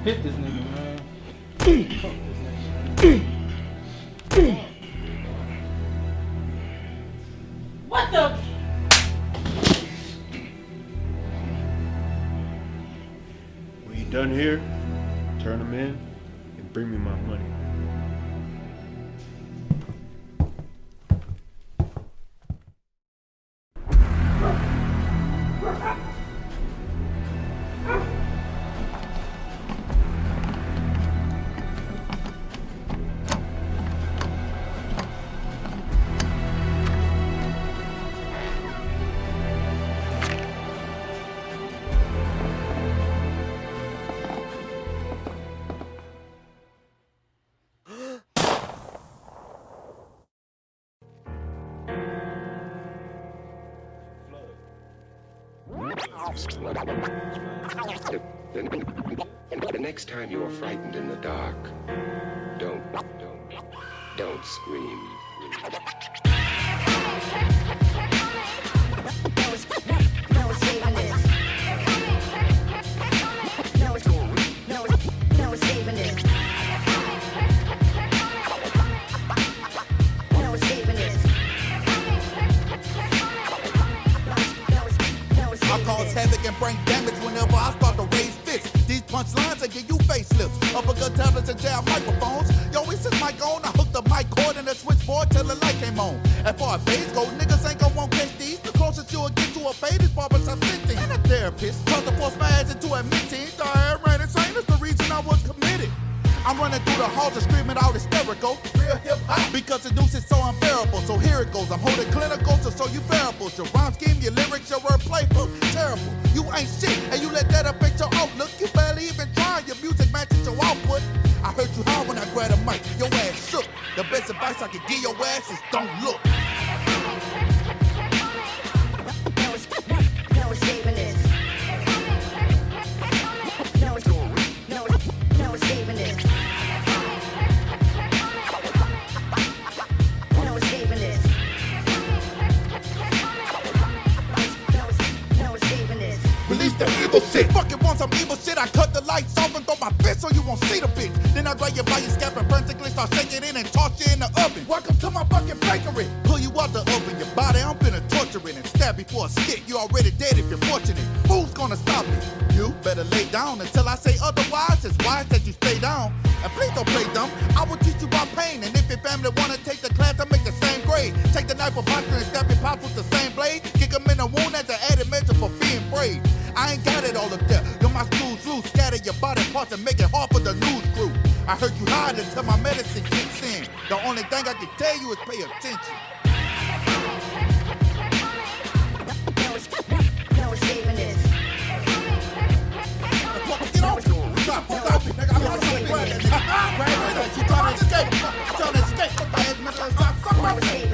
Hit this nigga, man. Fuck this nigga. What the? When you done here, turn them in and bring me my money. The next time you are frightened in the dark, don't scream. I cause havoc and bring damage whenever I start to raise fists. These punchlines that give you facelifts. Uppercut tablets and jab microphones. Yo, we sit mic on. I hooked the mic cord and the switchboard till the light came on. As far as bass go, niggas ain't gon' want catch these. The closest you'll get to a fade is barbershop sitting. And a therapist. Taught to force my ass into admitting the air ran insane is the reason I was committed. I'm running through the halls and screaming out hysterical. Real hip hop. Because the noose is so unbearable. So here it goes. I'm holding clinical to show you variables. Your rhyme scheme, your lyrics, your wordplay. Terrible. You ain't shit. And you let that affect your outlook. You barely even try. Your music matches your output. I heard you high when I grabbed a mic. Your ass shook. The best advice I could give your ass is don't look. No escaping this. No escaping this. No escaping this. No escaping this. Release the evil shit. Fucking want some evil shit. I cut the lights off and throw my fist so you won't see the bitch. Then I grab you by your scalp and frantically start shaking it and toss you in the oven. Welcome to my fucking bakery. Pull you out the oven, your body, I'm finna torture it and stab you for a skit. You already dead if you're fortunate. Who's gonna stop me? You better lay down until I say otherwise. It's wise that you stay down. And please don't play dumb. I will teach you about pain. And if your family wanna take the class, I make the same grade. Take the knife of vodka and stab your pops with the same blade. Kick them in the wound as an added measure for being brave. I ain't got it all up there. You're my screws loose. Scatter your body parts and make it hard for the news crew. I heard you hide until my medicine kicks in. The only thing I can tell you is pay attention. No escaping this. Get off. Stop. Fuck off me, nigga. I'm not trying to grab that nigga. She trying to escape. She trying to escape. Fuck my ass, nigga. Stop. Fuck my ass.